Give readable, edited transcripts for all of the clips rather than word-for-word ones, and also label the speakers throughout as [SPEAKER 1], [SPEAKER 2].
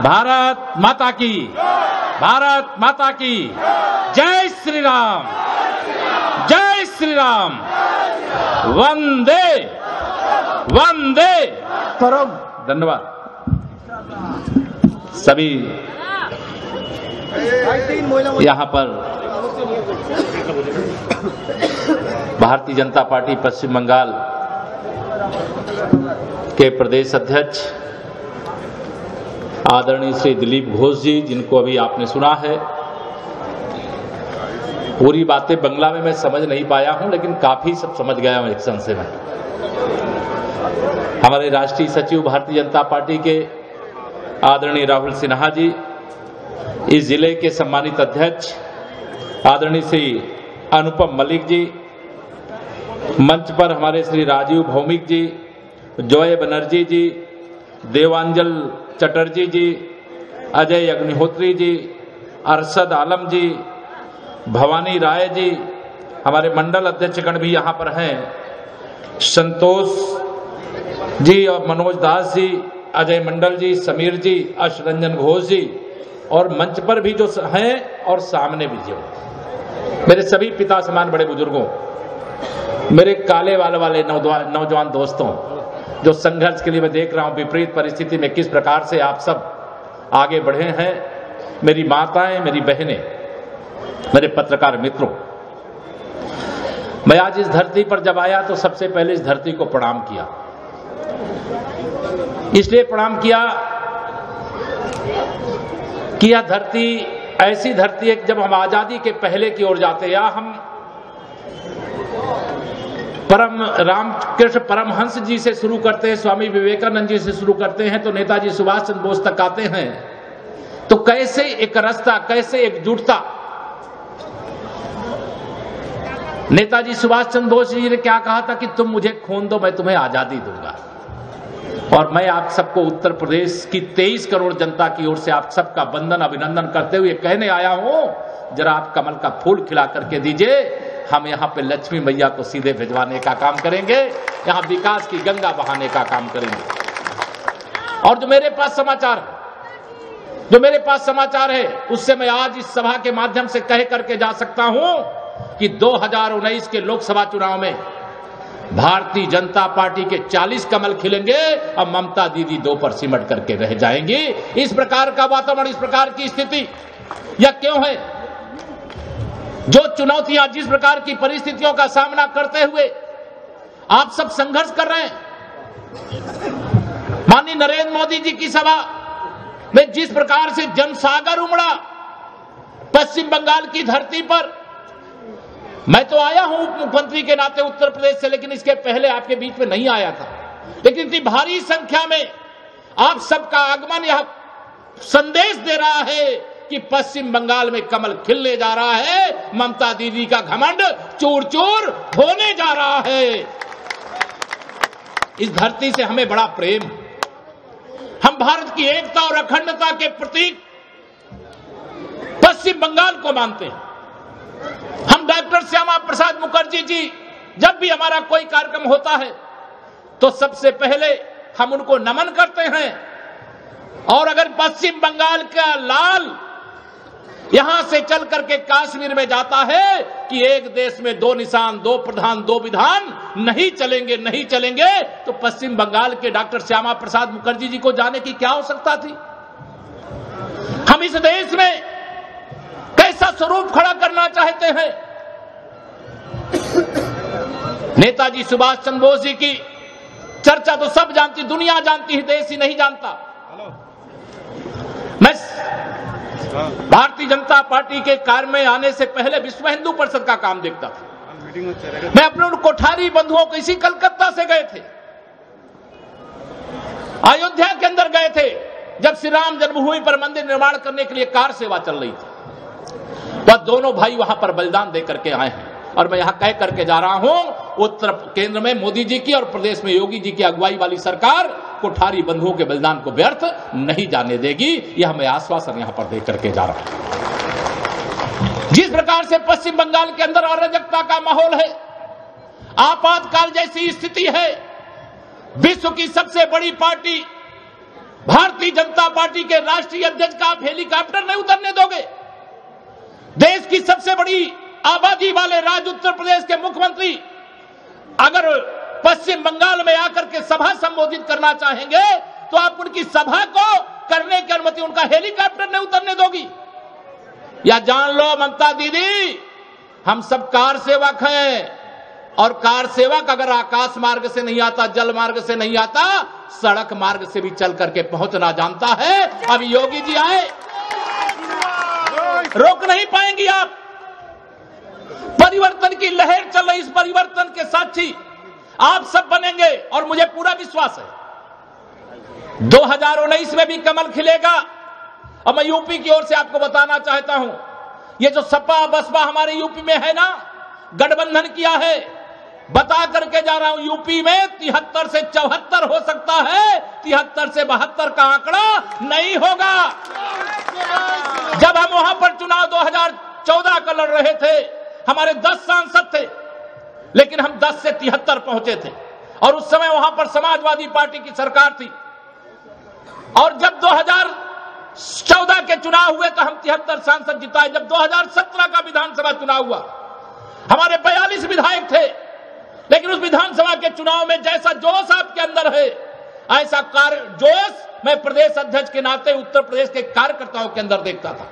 [SPEAKER 1] भारत माता की, भारत माता की जय श्री राम, जय श्री राम, वंदे वंदे
[SPEAKER 2] परम।
[SPEAKER 1] धन्यवाद। सभी यहाँ पर भारतीय जनता पार्टी पश्चिम बंगाल के प्रदेश अध्यक्ष आदरणीय श्री दिलीप घोष जी, जिनको अभी आपने सुना है, पूरी बातें बंगला में मैं समझ नहीं पाया हूं, लेकिन काफी सब समझ गया हूं एक सन से मैं। हमारे राष्ट्रीय सचिव भारतीय जनता पार्टी के आदरणीय राहुल सिन्हा जी, इस जिले के सम्मानित अध्यक्ष आदरणीय श्री अनुपम मलिक जी, मंच पर हमारे श्री राजीव भौमिक जी, जॉय बनर्जी जी, देवांजल चटर्जी जी, अजय अग्निहोत्री जी, अरशद आलम जी, भवानी राय जी, हमारे मंडल अध्यक्षगण भी यहाँ पर हैं, संतोष जी और मनोज दास जी, अजय मंडल जी, समीर जी, अश रंजन घोष जी, और मंच पर भी जो हैं और सामने भी जो मेरे सभी पिता समान बड़े बुजुर्गों, मेरे काले वाले वाले नौजवान दोस्तों, जो संघर्ष के लिए मैं देख रहा हूं विपरीत परिस्थिति में किस प्रकार से आप सब आगे बढ़े हैं, मेरी माताएं, मेरी बहनें, मेरे पत्रकार मित्रों, मैं आज इस धरती पर जब आया तो सबसे पहले इस धरती को प्रणाम किया। इसलिए प्रणाम किया कि यह धरती ऐसी धरती है, जब हम आजादी के पहले की ओर जाते हैं, या हम परम रामकृष्ण परमहंस जी से शुरू करते हैं, स्वामी विवेकानंद जी से शुरू करते हैं, तो नेताजी सुभाष चंद्र बोस तक आते हैं, तो कैसे एक रास्ता, कैसे एकजुटता। नेताजी सुभाष चंद्र बोस जी ने क्या कहा था कि तुम मुझे खून दो, मैं तुम्हें आजादी दूंगा। और मैं आप सबको उत्तर प्रदेश की 23 करोड़ जनता की ओर से आप सबका वंदन अभिनंदन करते हुए कहने आया हूं, जरा आप कमल का फूल खिला करके दीजिए, हम यहाँ पे लक्ष्मी मैया को सीधे भिजवाने का काम करेंगे, यहाँ विकास की गंगा बहाने का काम करेंगे। और जो मेरे पास समाचार है, उससे मैं आज इस सभा के माध्यम से कह करके जा सकता हूं कि 2019 के लोकसभा चुनाव में भारतीय जनता पार्टी के 40 कमल खिलेंगे और ममता दीदी 2 पर सिमट करके रह जाएंगी। इस प्रकार का वातावरण, इस प्रकार की स्थिति यह क्यों है? जो चुनौतियां, जिस प्रकार की परिस्थितियों का सामना करते हुए आप सब संघर्ष कर रहे हैं, माननीय नरेंद्र मोदी जी की सभा में जिस प्रकार से जनसागर उमड़ा पश्चिम बंगाल की धरती पर, मैं तो आया हूं उप मुख्यमंत्री के नाते उत्तर प्रदेश से, लेकिन इसके पहले आपके बीच में नहीं आया था, लेकिन इतनी भारी संख्या में आप सबका आगमन यह संदेश दे रहा है कि पश्चिम बंगाल में कमल खिलने जा रहा है, ममता दीदी का घमंड चूर चूर होने जा रहा है। इस धरती से हमें बड़ा प्रेम, हम भारत की एकता और अखंडता के प्रतीक पश्चिम बंगाल को मानते हैं। हम डॉक्टर श्यामा प्रसाद मुखर्जी जी, जब भी हमारा कोई कार्यक्रम होता है तो सबसे पहले हम उनको नमन करते हैं। और अगर पश्चिम बंगाल का लाल यहां से चल करके कश्मीर में जाता है कि एक देश में 2 निशान, 2 प्रधान, 2 विधान नहीं चलेंगे, तो पश्चिम बंगाल के डॉक्टर श्यामा प्रसाद मुखर्जी जी को जाने की क्या आवश्यकता थी? हम इस देश में कैसा स्वरूप खड़ा करना चाहते हैं? नेताजी सुभाष चंद्र बोस जी की चर्चा तो सब जानती, दुनिया जानती है, देश ही नहीं जानता। मैं भारतीय जनता पार्टी के कार्य में आने से पहले विश्व हिंदू परिषद का काम देखता था। मैं अपने उन कोठारी बंधुओं को, इसी कलकत्ता से गए थे, अयोध्या के अंदर गए थे, जब श्री राम जन्मभूमि पर मंदिर निर्माण करने के लिए कार सेवा चल रही थी, वह दोनों भाई वहां पर बलिदान दे करके आए हैं। और मैं यहां कह करके जा रहा हूं, उत्तर केंद्र में मोदी जी की और प्रदेश में योगी जी की अगुवाई वाली सरकार कोठारी बंधुओं के बलिदान को व्यर्थ नहीं जाने देगी, यह मैं आश्वासन यहां पर दे करके जा रहा हूं। जिस प्रकार से पश्चिम बंगाल के अंदर अराजकता का माहौल है, आपातकाल जैसी स्थिति है, विश्व की सबसे बड़ी पार्टी भारतीय जनता पार्टी के राष्ट्रीय अध्यक्ष का आप हेलीकॉप्टर नहीं उतरने दोगे? देश की सबसे बड़ी आबादी वाले राज्य उत्तर प्रदेश के मुख्यमंत्री अगर पश्चिम बंगाल में आकर के सभा संबोधित करना चाहेंगे तो आप उनकी सभा को करने की अनुमति उनका हेलीकॉप्टर नहीं उतरने दोगी? या जान लो ममता दीदी, हम सब कार सेवक हैं और कार सेवक अगर आकाश मार्ग से नहीं आता, जल मार्ग से नहीं आता, सड़क मार्ग से भी चल करके पहुंचना जानता है। अब योगी जी आए, रोक नहीं पाएंगी आप। परिवर्तन की लहर चल रही, इस परिवर्तन के साक्षी आप सब बनेंगे और मुझे पूरा विश्वास है 2019 में भी कमल खिलेगा। और मैं यूपी की ओर से आपको बताना चाहता हूं, ये जो सपा बसपा हमारे यूपी में है ना, गठबंधन किया है, बता करके जा रहा हूं, यूपी में 73 से 74 हो सकता है, 73 से 72 का आंकड़ा नहीं होगा। जब हम वहां पर चुनाव 2014 का लड़ रहे थे, हमारे 10 सांसद थे, लेकिन हम 10 से 73 पहुंचे थे और उस समय वहां पर समाजवादी पार्टी की सरकार थी। और जब 2014 के चुनाव हुए तो हम 73 सांसद जिताए। जब 2017 का विधानसभा चुनाव हुआ, हमारे 42 विधायक थे, लेकिन उस विधानसभा के चुनाव में जैसा जोश आपके अंदर है, ऐसा जोश मैं प्रदेश अध्यक्ष के नाते उत्तर प्रदेश के कार्यकर्ताओं के अंदर देखता था।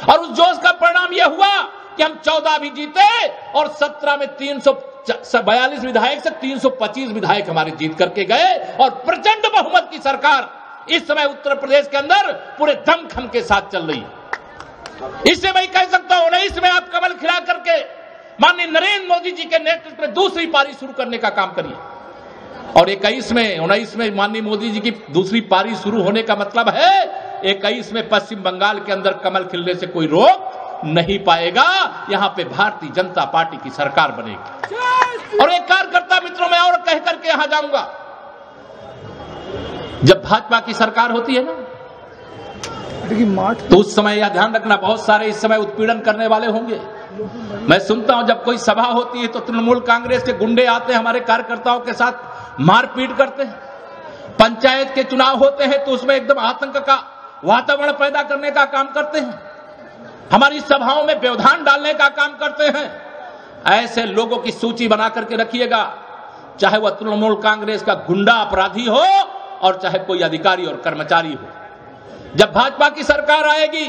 [SPEAKER 1] और उस जोश का परिणाम यह हुआ कि हम 14 भी जीते और 17 में 342 विधायक से 325 विधायक हमारे जीत करके गए और प्रचंड बहुमत की सरकार इस समय उत्तर प्रदेश के अंदर पूरे दमखम के साथ चल रही है। इससे मैं कह सकता हूं 19 में आप कमल खिला करके माननीय नरेंद्र मोदी जी के नेतृत्व में दूसरी पारी शुरू करने का काम करिए। और 19 में माननीय मोदी जी की दूसरी पारी शुरू होने का मतलब है 21 में पश्चिम बंगाल के अंदर कमल खिलने से कोई रोक नहीं पाएगा। यहां पे भारतीय जनता पार्टी की सरकार बनेगी। और एक कार्यकर्ता मित्रों में और कह करके यहां जाऊंगा, जब भाजपा की सरकार होती है ना, तो उस समय यह ध्यान रखना, बहुत सारे इस समय उत्पीड़न करने वाले होंगे। मैं सुनता हूं जब कोई सभा होती है तो तृणमूल कांग्रेस के गुंडे आते हैं, हमारे कार्यकर्ताओं के साथ मारपीट करते हैं। पंचायत के चुनाव होते हैं तो उसमें एकदम आतंक का वातावरण पैदा करने का काम करते हैं, हमारी सभाओं में व्यवधान डालने का काम करते हैं। ऐसे लोगों की सूची बना करके रखिएगा, चाहे वह तृणमूल कांग्रेस का गुंडा अपराधी हो और चाहे कोई अधिकारी और कर्मचारी हो। जब भाजपा की सरकार आएगी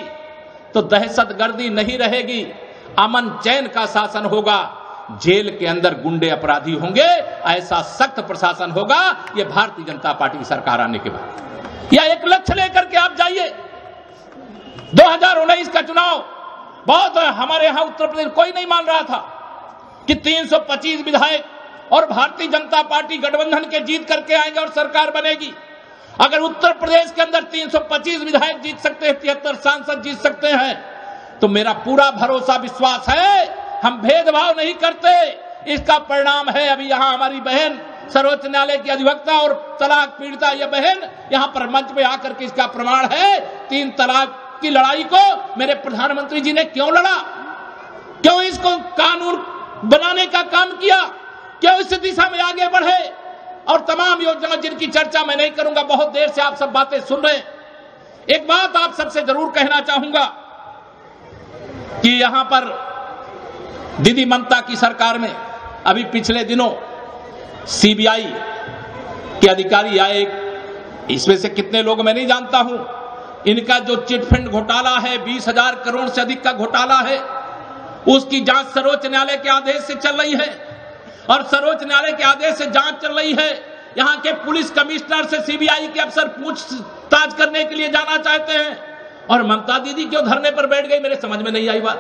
[SPEAKER 1] तो दहशतगर्दी नहीं रहेगी, अमन चैन का शासन होगा, जेल के अंदर गुंडे अपराधी होंगे, ऐसा सख्त प्रशासन होगा। यह भारतीय जनता पार्टी की सरकार आने के बाद, या एक लक्ष्य लेकर के आप जाइए। 2019 का चुनाव बहुत हमारे यहां उत्तर प्रदेश कोई नहीं मान रहा था कि 325 विधायक और भारतीय जनता पार्टी गठबंधन के जीत करके आएंगे और सरकार बनेगी। अगर उत्तर प्रदेश के अंदर 325 विधायक जीत सकते हैं, 73 सांसद जीत सकते हैं, तो मेरा पूरा भरोसा विश्वास है हम भेदभाव नहीं करते। इसका परिणाम है अभी यहां हमारी बहन सर्वोच्च न्यायालय की अधिवक्ता और तलाक पीड़िता यह बहन यहां पर मंच पे आकर के इसका प्रमाण है। 3 तलाक की लड़ाई को मेरे प्रधानमंत्री जी ने क्यों लड़ा, क्यों इसको कानून बनाने का काम किया, क्यों इस दिशा में आगे बढ़े, और तमाम योजनाएं जिनकी चर्चा मैं नहीं करूंगा, बहुत देर से आप सब बातें सुन रहे हैं। एक बात आप सबसे जरूर कहना चाहूंगा कि यहां पर दीदी ममता की सरकार में अभी पिछले दिनों सीबीआई के अधिकारी आए, इसमें से कितने लोग मैं नहीं जानता हूं, इनका जो चिटफंड घोटाला है 20,000 करोड़ से अधिक का घोटाला है, उसकी जांच सर्वोच्च न्यायालय के आदेश से चल रही है और सर्वोच्च न्यायालय के आदेश से जांच चल रही है। यहां के पुलिस कमिश्नर से सीबीआई के अफसर पूछताछ करने के लिए जाना चाहते हैं और ममता दीदी क्यों धरने पर बैठ गई, मेरे समझ में नहीं आई बात।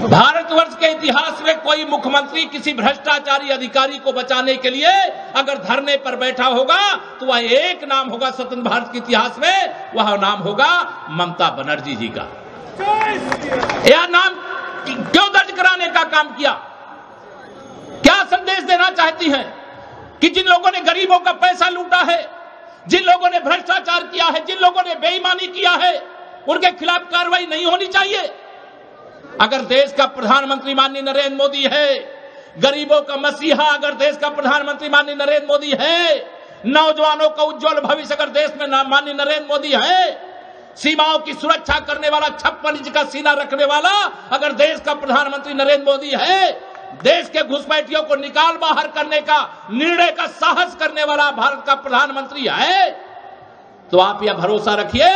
[SPEAKER 1] भारतवर्ष के इतिहास में कोई मुख्यमंत्री किसी भ्रष्टाचारी अधिकारी को बचाने के लिए अगर धरने पर बैठा होगा तो वह एक नाम होगा स्वतंत्र भारत के इतिहास में, वह नाम होगा ममता बनर्जी जी का। यह नाम क्यों दर्ज कराने का काम किया? क्या संदेश देना चाहती हैं कि जिन लोगों ने गरीबों का पैसा लूटा है, जिन लोगों ने भ्रष्टाचार किया है, जिन लोगों ने बेईमानी किया है, उनके खिलाफ कार्रवाई नहीं होनी चाहिए? अगर देश का प्रधानमंत्री माननीय नरेंद्र मोदी है, गरीबों का मसीहा अगर देश का प्रधानमंत्री माननीय नरेंद्र मोदी है, नौजवानों का उज्जवल भविष्य अगर देश में माननीय नरेंद्र मोदी है, सीमाओं की सुरक्षा करने वाला, 56 इंच का सीना रखने वाला अगर देश का प्रधानमंत्री नरेंद्र मोदी है, देश के घुसपैठियों को निकाल बाहर करने का निर्णय का साहस करने वाला भारत का प्रधानमंत्री है, तो आप यह भरोसा रखिए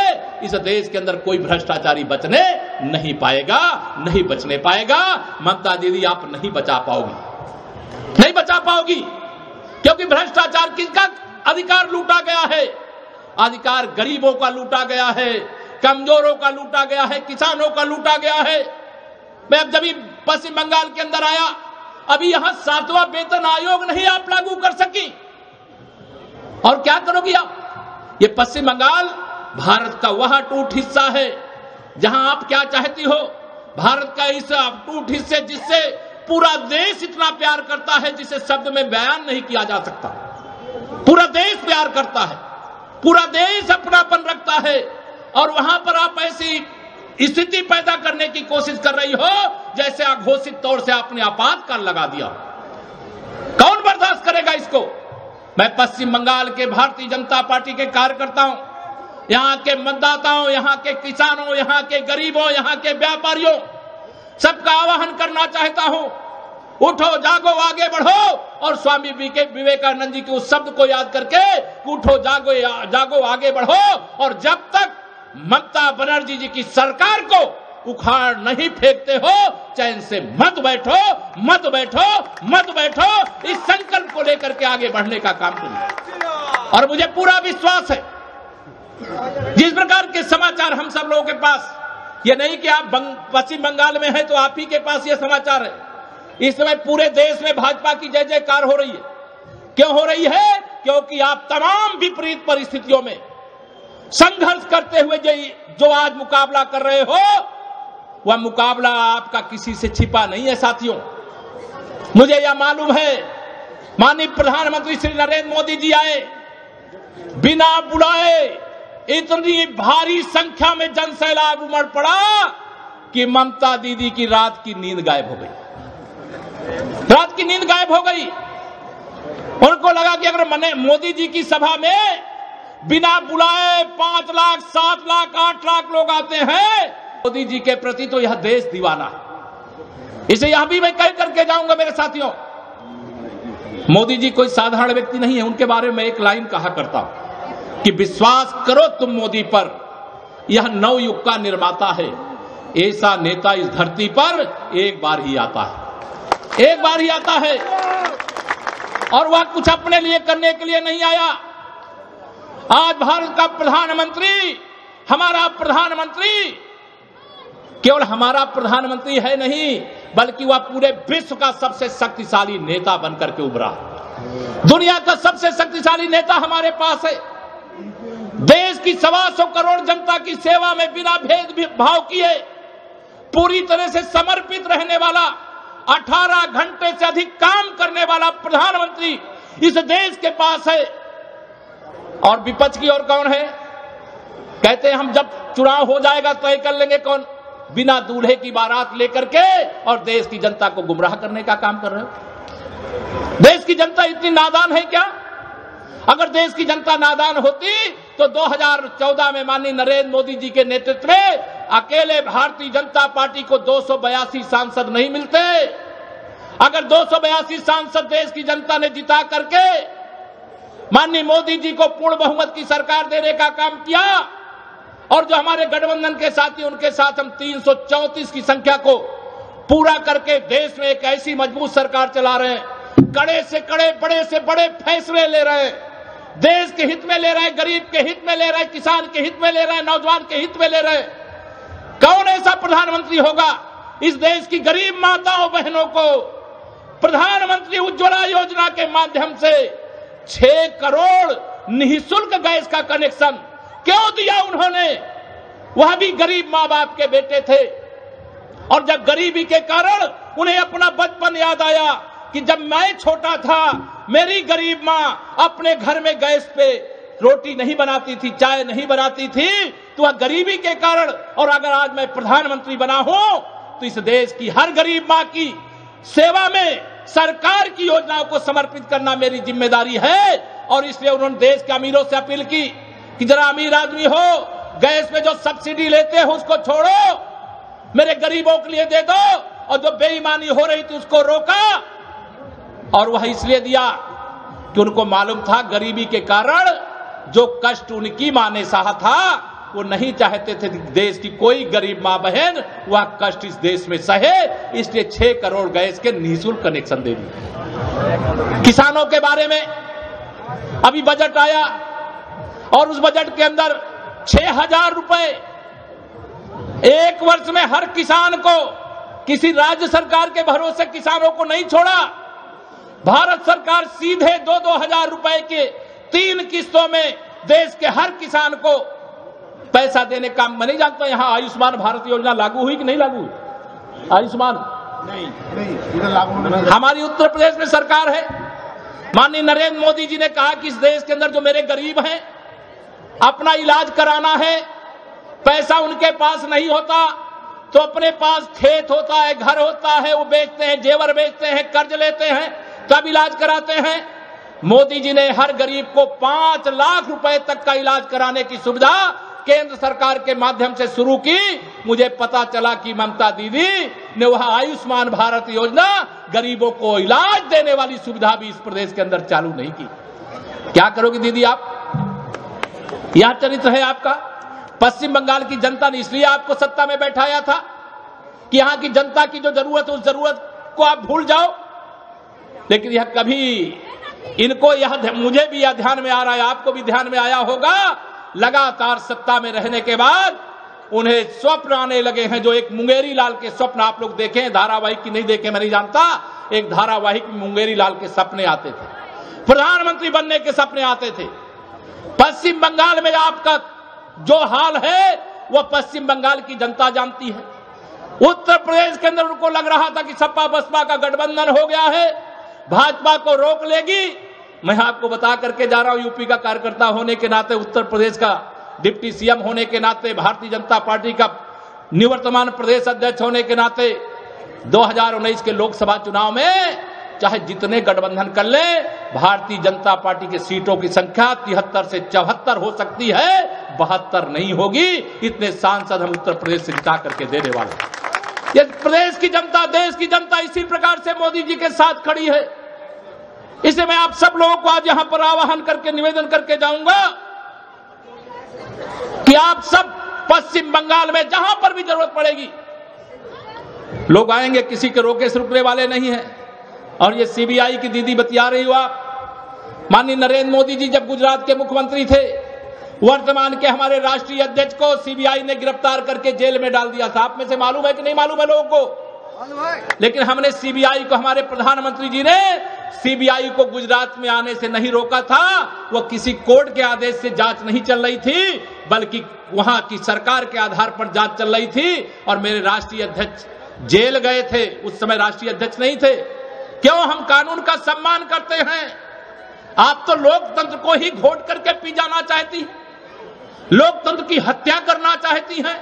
[SPEAKER 1] इस देश के अंदर कोई भ्रष्टाचारी बचने नहीं पाएगा, नहीं बचने पाएगा। ममता दीदी आप नहीं बचा पाओगी, नहीं बचा पाओगी, क्योंकि भ्रष्टाचार किसका अधिकार लूटा गया है? अधिकार गरीबों का लूटा गया है, कमजोरों का लूटा गया है, किसानों का लूटा गया है। मैं अब जब पश्चिम बंगाल के अंदर आया, अभी यहां 7वां वेतन आयोग नहीं आप लागू कर सकी, और क्या करोगी आप? ये पश्चिम बंगाल भारत का वह टूट हिस्सा है जहां आप क्या चाहती हो, भारत का इस टूट हिस्से जिससे पूरा देश इतना प्यार करता है जिसे शब्द में बयान नहीं किया जा सकता। पूरा देश प्यार करता है, पूरा देश अपनापन रखता है, और वहां पर आप ऐसी स्थिति पैदा करने की कोशिश कर रही हो जैसे अघोषित तौर से आपने आपातकाल लगा दिया। कौन बर्दाश्त करेगा इसको? मैं पश्चिम बंगाल के भारतीय जनता पार्टी के कार्यकर्ताओं, यहां के मतदाताओं, यहां के किसानों, यहां के गरीबों, यहां के व्यापारियों सबका आह्वान करना चाहता हूं, उठो जागो आगे बढ़ो, और स्वामी विवेकानंद जी के उस शब्द को याद करके उठो जागो आगे बढ़ो, और जब तक ममता बनर्जी जी की सरकार को उखाड़ नहीं फेंकते हो, चैन से मत बैठो, मत बैठो, मत बैठो। इस संकल्प को लेकर के आगे बढ़ने का काम करिए। और मुझे पूरा विश्वास है जिस प्रकार के समाचार हम सब लोगों के पास, ये नहीं कि आप पश्चिम बंगाल में हैं तो आप ही के पास ये समाचार है, इस समय पूरे देश में भाजपा की जय जयकार हो रही है। क्यों हो रही है? क्योंकि आप तमाम विपरीत परिस्थितियों में संघर्ष करते हुए जो आज मुकाबला कर रहे हो, वह मुकाबला आपका किसी से छिपा नहीं है। साथियों, मुझे यह मालूम है माननीय प्रधानमंत्री श्री नरेंद्र मोदी जी आए, बिना बुलाए इतनी भारी संख्या में जनसैलाब उमड़ पड़ा कि ममता दीदी की रात की नींद गायब हो गई। रात की नींद गायब हो गई। उनको लगा कि अगर मोदी जी की सभा में बिना बुलाए 5 लाख, 7 लाख, 8 लाख लोग आते हैं, मोदी जी के प्रति तो यह देश दीवाना है। इसे यह भी मैं कह करके जाऊंगा मेरे साथियों, मोदी जी कोई साधारण व्यक्ति नहीं है। उनके बारे में एक लाइन कहा करता हूं कि विश्वास करो तुम मोदी पर, यह नवयुग का निर्माता है। ऐसा नेता इस धरती पर एक बार ही आता है, एक बार ही आता है, और वह कुछ अपने लिए करने के लिए नहीं आया। आज भारत का प्रधानमंत्री, हमारा प्रधानमंत्री केवल हमारा प्रधानमंत्री है नहीं, बल्कि वह पूरे विश्व का सबसे शक्तिशाली नेता बनकर के उभरा। दुनिया का सबसे शक्तिशाली नेता हमारे पास है। देश की 125 करोड़ जनता की सेवा में बिना भेदभाव किए पूरी तरह से समर्पित रहने वाला, 18 घंटे से अधिक काम करने वाला प्रधानमंत्री इस देश के पास है। और विपक्ष की ओर कौन है? कहते हैं हम जब चुनाव हो जाएगा तय कर लेंगे कौन? बिना दूल्हे की बारात लेकर के और देश की जनता को गुमराह करने का काम कर रहे हो। देश की जनता इतनी नादान है क्या? अगर देश की जनता नादान होती तो 2014 में माननीय नरेंद्र मोदी जी के नेतृत्व में अकेले भारतीय जनता पार्टी को 282 सांसद नहीं मिलते। अगर 282 सांसद देश की जनता ने जिता करके माननीय मोदी जी को पूर्ण बहुमत की सरकार देने का काम किया, और जो हमारे गठबंधन के साथी उनके साथ हम 334 की संख्या को पूरा करके देश में एक ऐसी मजबूत सरकार चला रहे हैं, कड़े से कड़े, बड़े से बड़े फैसले ले रहे हैं, देश के हित में ले रहे हैं, गरीब के हित में ले रहे हैं, किसान के हित में ले रहे हैं, नौजवान के हित में ले रहे हैं। कौन ऐसा प्रधानमंत्री होगा इस देश की गरीब माताओं बहनों को प्रधानमंत्री उज्ज्वला योजना के माध्यम से 6 करोड़ निःशुल्क गैस का कनेक्शन क्यों दिया उन्होंने? वह भी गरीब मां बाप के बेटे थे, और जब गरीबी के कारण उन्हें अपना बचपन याद आया कि जब मैं छोटा था मेरी गरीब मां अपने घर में गैस पे रोटी नहीं बनाती थी, चाय नहीं बनाती थी, तो वह गरीबी के कारण, और अगर आज मैं प्रधानमंत्री बना हूं तो इस देश की हर गरीब मां की सेवा में सरकार की योजनाओं को समर्पित करना मेरी जिम्मेदारी है। और इसलिए उन्होंने देश के अमीरों से अपील की कि जरा अमीर आदमी हो, गैस में जो सब्सिडी लेते हो उसको छोड़ो, मेरे गरीबों के लिए दे दो, और जो बेईमानी हो रही थी उसको रोका। और वह इसलिए दिया कि उनको मालूम था गरीबी के कारण जो कष्ट उनकी मां ने सहा था, वो नहीं चाहते थे देश की कोई गरीब मां बहन वह कष्ट इस देश में सहे, इसलिए 6 करोड़ गैस के निःशुल्क कनेक्शन दे दिए। किसानों के बारे में अभी बजट आया और उस बजट के अंदर 6,000 रुपए एक वर्ष में हर किसान को, किसी राज्य सरकार के भरोसे किसानों को नहीं छोड़ा। भारत सरकार सीधे 2-2 हजार रुपए के 3 किस्तों में देश के हर किसान को पैसा देने का। मैं नहीं जानता यहां आयुष्मान भारत योजना लागू हुई कि नहीं लागू हुई? आयुष्मान नहीं लागू। हमारी उत्तर प्रदेश में सरकार है, माननीय नरेंद्र मोदी जी ने कहा कि इस देश के अंदर जो मेरे गरीब हैं, अपना इलाज कराना है, पैसा उनके पास नहीं होता तो अपने पास खेत होता है, घर होता है, वो बेचते हैं, जेवर बेचते हैं, कर्ज लेते हैं, तब इलाज कराते हैं। मोदी जी ने हर गरीब को 5 लाख रुपए तक का इलाज कराने की सुविधा केंद्र सरकार के माध्यम से शुरू की। मुझे पता चला कि ममता दीदी ने वह आयुष्मान भारत योजना, गरीबों को इलाज देने वाली सुविधा भी इस प्रदेश के अंदर चालू नहीं की। क्या करोगी दीदी आप? यह चरित्र है आपका। पश्चिम बंगाल की जनता ने इसलिए आपको सत्ता में बैठाया था कि यहां की जनता की जो जरूरत है उस जरूरत को आप भूल जाओ। लेकिन यह कभी इनको मुझे भी यह ध्यान में आ रहा है, आपको भी ध्यान में आया होगा, लगातार सत्ता में रहने के बाद उन्हें स्वप्न आने लगे हैं, जो एक मुंगेरी लाल के स्वप्न आप लोग देखें, धारावाहिक की नहीं देखे मैं नहीं जानता, एक धारावाहिक में मुंगेरी लाल के सपने आते थे, प्रधानमंत्री बनने के सपने आते थे। पश्चिम बंगाल में आपका जो हाल है वह पश्चिम बंगाल की जनता जानती है। उत्तर प्रदेश के अंदर उनको लग रहा था कि सपा बसपा का गठबंधन हो गया है, भाजपा को रोक लेगी। मैं आपको बता करके जा रहा हूं, यूपी का कार्यकर्ता होने के नाते, उत्तर प्रदेश का डिप्टी सीएम होने के नाते, भारतीय जनता पार्टी का निवर्तमान प्रदेश अध्यक्ष होने के नाते, 2019 के लोकसभा चुनाव में चाहे जितने गठबंधन कर ले, भारतीय जनता पार्टी के सीटों की संख्या 73 से 74 हो सकती है, 72 नहीं होगी। इतने सांसद हम उत्तर प्रदेश से जिता करके देने वाले हैं। ये प्रदेश की जनता, देश की जनता इसी प्रकार से मोदी जी के साथ खड़ी है। इसे मैं आप सब लोगों को आज यहां पर आह्वान करके निवेदन करके जाऊंगा कि आप सब पश्चिम बंगाल में जहां पर भी जरूरत पड़ेगी, लोग आएंगे, किसी के रोके से रुकने वाले नहीं है। और ये सीबीआई की दीदी बतिया रही हो आप, माननीय नरेंद्र मोदी जी जब गुजरात के मुख्यमंत्री थे, वर्तमान के हमारे राष्ट्रीय अध्यक्ष को सीबीआई ने गिरफ्तार करके जेल में डाल दिया था। आप में से मालूम है कि नहीं मालूम है लोगों को? लेकिन हमने सीबीआई को, हमारे प्रधानमंत्री जी ने सीबीआई को गुजरात में आने से नहीं रोका था। वो किसी कोर्ट के आदेश से जांच नहीं चल रही थी, बल्कि वहां की सरकार के आधार पर जांच चल रही थी। और मेरे राष्ट्रीय अध्यक्ष जेल गए थे, उस समय राष्ट्रीय अध्यक्ष नहीं थे। क्यों? हम कानून का सम्मान करते हैं। आप तो लोकतंत्र को ही घोट करके पी जाना चाहती हैं, लोकतंत्र की हत्या करना चाहती हैं।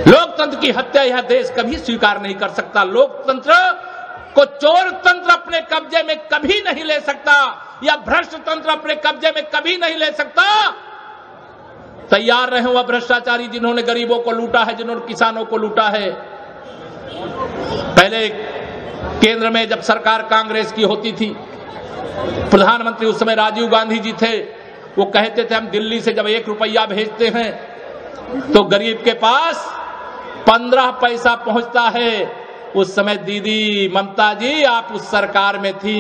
[SPEAKER 1] लोकतंत्र की हत्या यह देश कभी स्वीकार नहीं कर सकता। लोकतंत्र को चोर तंत्र अपने कब्जे में कभी नहीं ले सकता, या भ्रष्ट तंत्र अपने कब्जे में कभी नहीं ले सकता। तैयार रहे वह भ्रष्टाचारी जिन्होंने गरीबों को लूटा है, जिन्होंने किसानों को लूटा है। पहले केंद्र में जब सरकार कांग्रेस की होती थी, प्रधानमंत्री उस समय राजीव गांधी जी थे, वो कहते थे हम दिल्ली से जब 1 रुपया भेजते हैं तो गरीब के पास 15 पैसा पहुंचता है। उस समय दीदी ममता जी आप उस सरकार में थी,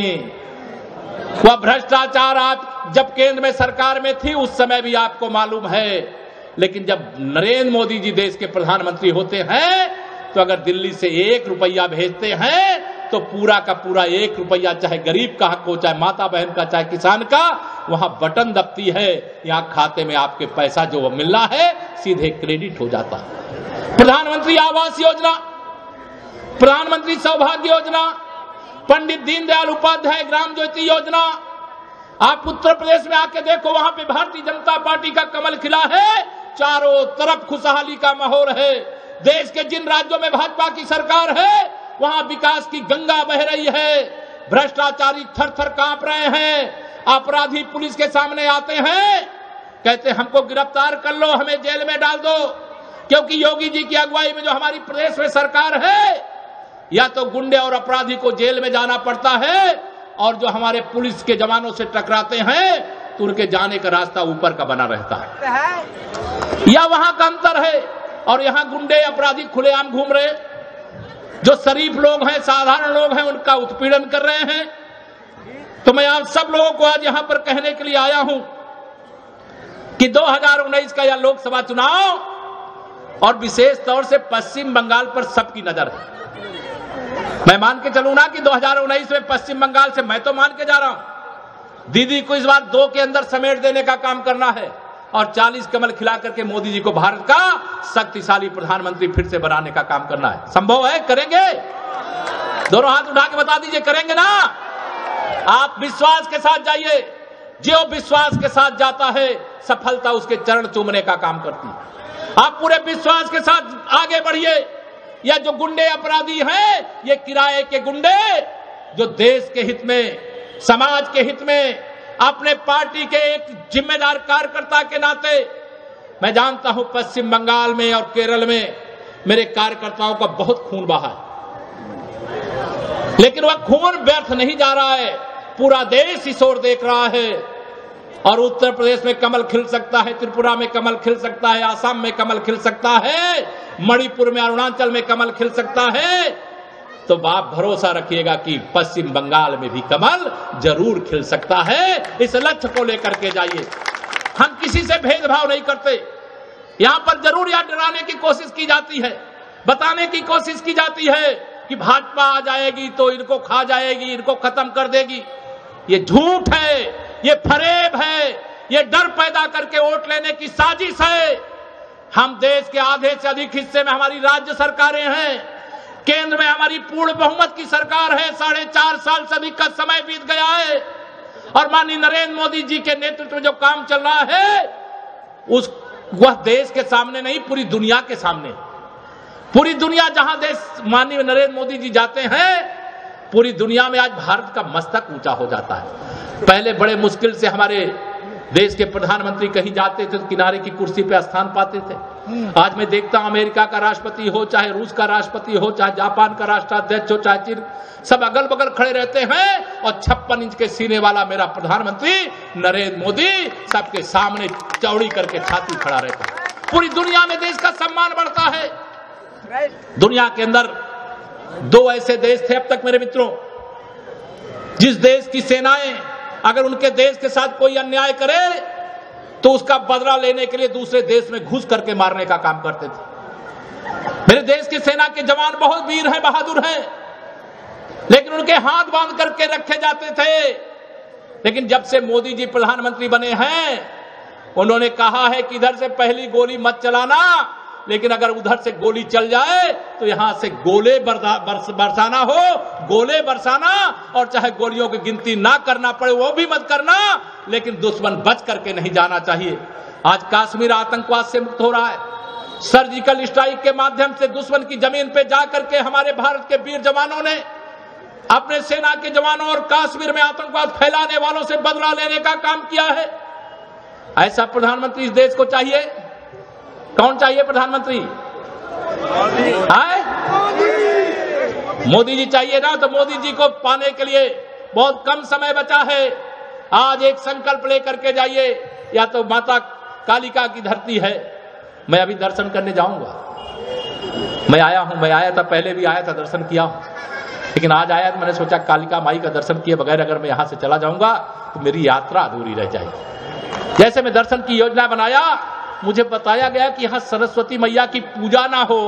[SPEAKER 1] वह भ्रष्टाचार आप जब केंद्र में सरकार में थी उस समय भी आपको मालूम है। लेकिन जब नरेंद्र मोदी जी देश के प्रधानमंत्री होते हैं तो अगर दिल्ली से 1 रुपया भेजते हैं तो पूरा का पूरा 1 रुपया, चाहे गरीब का हक हो, चाहे माता बहन का, चाहे किसान का, वहां बटन दबती है, यहां खाते में आपके पैसा जो मिलना है सीधे क्रेडिट हो जाता है। प्रधानमंत्री आवास योजना, प्रधानमंत्री सौभाग्य योजना, पंडित दीनदयाल उपाध्याय ग्राम ज्योति योजना, आप उत्तर प्रदेश में आके देखो, वहां पे भारतीय जनता पार्टी का कमल खिला है, चारों तरफ खुशहाली का माहौल है। देश के जिन राज्यों में भाजपा की सरकार है वहां विकास की गंगा बह रही है, भ्रष्टाचारी थर थर कांप रहे हैं, अपराधी पुलिस के सामने आते हैं, कहते हमको गिरफ्तार कर लो, हमें जेल में डाल दो, क्योंकि योगी जी की अगुवाई में जो हमारी प्रदेश में सरकार है, या तो गुंडे और अपराधी को जेल में जाना पड़ता है, और जो हमारे पुलिस के जवानों से टकराते हैं तो उनके जाने का रास्ता ऊपर का बना रहता है। या वहां का अंतर है, और यहां गुंडे अपराधी खुलेआम घूम रहे, जो शरीफ लोग हैं, साधारण लोग हैं, उनका उत्पीड़न कर रहे हैं। तो मैं आप सब लोगों को आज यहां पर कहने के लिए आया हूं कि 2019 का यह लोकसभा चुनाव और विशेष तौर से पश्चिम बंगाल पर सबकी नजर है। मैं मान के चलूं ना कि 2019 में पश्चिम बंगाल से, मैं तो मान के जा रहा हूं, दीदी को इस बार 2 के अंदर समेट देने का काम करना है और 40 कमल खिला करके मोदी जी को भारत का शक्तिशाली प्रधानमंत्री फिर से बनाने का काम करना है। संभव है? करेंगे? दोनों हाथ उठा के बता दीजिए, करेंगे ना? आप विश्वास के साथ जाइए, जो विश्वास के साथ जाता है सफलता उसके चरण चूमने का काम करती है। आप पूरे विश्वास के साथ आगे बढ़िए। या जो गुंडे अपराधी हैं, ये किराए के गुंडे जो देश के हित में, समाज के हित में, अपने पार्टी के एक जिम्मेदार कार्यकर्ता के नाते, मैं जानता हूं पश्चिम बंगाल में और केरल में मेरे कार्यकर्ताओं का बहुत खून बहा है, लेकिन वह खून व्यर्थ नहीं जा रहा है। पूरा देश इस ओर देख रहा है, और उत्तर प्रदेश में कमल खिल सकता है, त्रिपुरा में कमल खिल सकता है, आसाम में कमल खिल सकता है, मणिपुर में, अरुणाचल में कमल खिल सकता है। तो आप भरोसा रखिएगा कि पश्चिम बंगाल में भी कमल जरूर खिल सकता है। इस लक्ष्य को लेकर के जाइए। हम किसी से भेदभाव नहीं करते। यहां पर जरूर यह डराने की कोशिश की जाती है, बताने की कोशिश की जाती है कि भाजपा आ जाएगी तो इनको खा जाएगी, इनको खत्म कर देगी। ये झूठ है, ये फरेब है, ये डर पैदा करके वोट लेने की साजिश है। हम देश के आधे से अधिक हिस्से में हमारी राज्य सरकारें हैं, केंद्र में हमारी पूर्ण बहुमत की सरकार है, 4.5 साल से अधिक का समय बीत गया है, और माननीय नरेंद्र मोदी जी के नेतृत्व में जो काम चल रहा है वह देश के सामने नहीं, पूरी दुनिया के सामने। पूरी दुनिया, जहां देश माननीय नरेंद्र मोदी जी जाते हैं, पूरी दुनिया में आज भारत का मस्तक ऊंचा हो जाता है। पहले बड़े मुश्किल से हमारे देश के प्रधानमंत्री कहीं जाते थे तो किनारे की कुर्सी पे स्थान पाते थे। आज मैं देखता हूं अमेरिका का राष्ट्रपति हो, चाहे रूस का राष्ट्रपति हो, चाहे जापान का राष्ट्राध्यक्ष हो, चाहे चीन, सब अगल बगल खड़े रहते हैं, और 56 इंच के सीने वाला मेरा प्रधानमंत्री नरेंद्र मोदी सबके सामने चौड़ी करके छाती खड़ा रहता है। पूरी दुनिया में देश का सम्मान बढ़ता है। दुनिया के अंदर 2 ऐसे देश थे अब तक मेरे मित्रों, जिस देश की सेनाएं अगर उनके देश के साथ कोई अन्याय करे तो उसका बदला लेने के लिए दूसरे देश में घुस करके मारने का काम करते थे। मेरे देश की सेना के जवान बहुत वीर हैं, बहादुर हैं, लेकिन उनके हाथ बांध करके रखे जाते थे। लेकिन जब से मोदी जी प्रधानमंत्री बने हैं, उन्होंने कहा है कि इधर से पहली गोली मत चलाना, लेकिन अगर उधर से गोली चल जाए तो यहां से गोले बरसाना हो, गोले बरसाना, और चाहे गोलियों की गिनती ना करना पड़े वो भी मत करना, लेकिन दुश्मन बच करके नहीं जाना चाहिए। आज कश्मीर आतंकवाद से मुक्त हो रहा है। सर्जिकल स्ट्राइक के माध्यम से दुश्मन की जमीन पे जाकर के हमारे भारत के वीर जवानों ने अपने सेना के जवानों और कश्मीर में आतंकवाद फैलाने वालों से बदला लेने का काम किया है। ऐसा प्रधानमंत्री इस देश को चाहिए। कौन चाहिए प्रधानमंत्री? मोदी जी चाहिए ना। तो मोदी जी को पाने के लिए बहुत कम समय बचा है। आज एक संकल्प लेकर के जाइए, या तो माता कालिका की धरती है। मैं अभी दर्शन करने जाऊंगा। मैं आया था, पहले भी आया था, दर्शन किया हूं, लेकिन आज आया तो मैंने सोचा कालिका माई का दर्शन किए बगैर अगर मैं यहां से चला जाऊंगा तो मेरी यात्रा अधूरी रह जाएगी। जैसे मैं दर्शन की योजना बनाया, मुझे बताया गया कि यहां सरस्वती मैया की पूजा ना हो,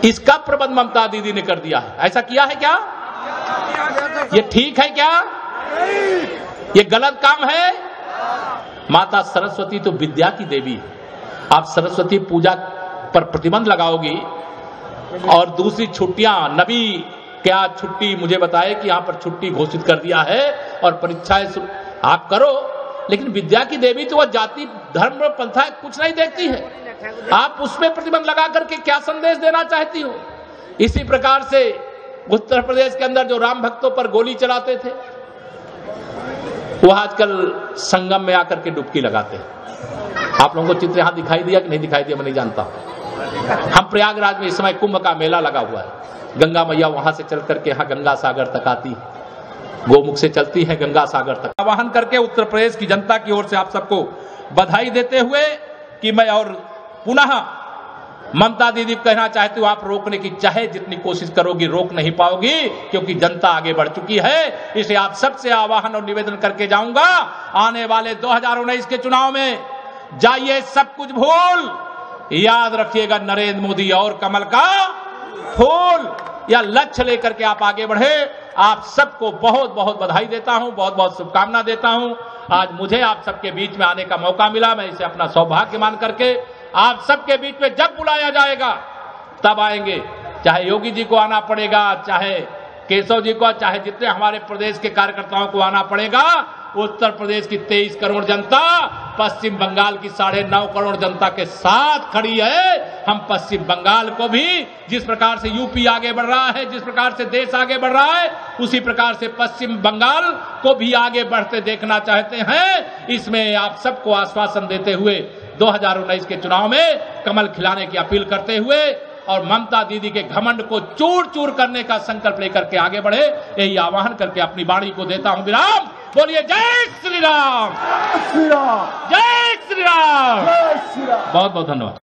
[SPEAKER 1] इसका प्रबंध ममता दीदी ने कर दिया है। ऐसा किया है क्या? ये ठीक है क्या? ये गलत काम है? माता सरस्वती तो विद्या की देवी है। आप सरस्वती पूजा पर प्रतिबंध लगाओगी और दूसरी छुट्टियां, नबी क्या छुट्टी मुझे बताए कि यहां पर छुट्टी घोषित कर दिया है और परीक्षाएं आप करो, लेकिन विद्या की देवी तो वह जाति धर्म पंथा कुछ नहीं देखती है। आप उसमें प्रतिबंध लगा करके क्या संदेश देना चाहती हो? इसी प्रकार से उत्तर प्रदेश के अंदर जो राम भक्तों पर गोली चलाते थे, वो आजकल संगम में आकर के डुबकी लगाते हैं। आप लोगों को चित्र यहां दिखाई दिया कि नहीं दिखाई दिया मैं नहीं जानता। हम प्रयागराज में इस समय कुंभ का मेला लगा हुआ है। गंगा मैया वहां से चल करके यहाँ गंगा सागर तक आती है, गोमुख से चलती है गंगा सागर तक। आह्वान करके उत्तर प्रदेश की जनता की ओर से आप सबको बधाई देते हुए कि मैं और पुनः ममता दीदी को कहना चाहती हूं, आप रोकने की चाहे जितनी कोशिश करोगी रोक नहीं पाओगी, क्योंकि जनता आगे बढ़ चुकी है। इसलिए आप सबसे आह्वान और निवेदन करके जाऊंगा, आने वाले 2019 के चुनाव में जाइए सब कुछ भूल, याद रखिएगा नरेंद्र मोदी और कमल का फूल, या लक्ष्य लेकर के आप आगे बढ़े। आप सबको बहुत बहुत बधाई देता हूं, बहुत बहुत शुभकामना देता हूं। आज मुझे आप सबके बीच में आने का मौका मिला, मैं इसे अपना सौभाग्य मान करके आप सबके बीच में जब बुलाया जाएगा तब आएंगे। चाहे योगी जी को आना पड़ेगा, चाहे केशव जी को, चाहे जितने हमारे प्रदेश के कार्यकर्ताओं को आना पड़ेगा। उत्तर प्रदेश की 23 करोड़ जनता पश्चिम बंगाल की 9.5 करोड़ जनता के साथ खड़ी है। हम पश्चिम बंगाल को भी, जिस प्रकार से यूपी आगे बढ़ रहा है, जिस प्रकार से देश आगे बढ़ रहा है, उसी प्रकार से पश्चिम बंगाल को भी आगे बढ़ते देखना चाहते हैं। इसमें आप सबको आश्वासन देते हुए 2019 के चुनाव में कमल खिलाने की अपील करते हुए और ममता दीदी के घमंड को चूर चूर करने का संकल्प लेकर के आगे बढ़े, यही आह्वान करके अपनी वाणी को देता हूं विराम। बोलिए जय श्री राम, जय श्री राम, बहुत बहुत धन्यवाद।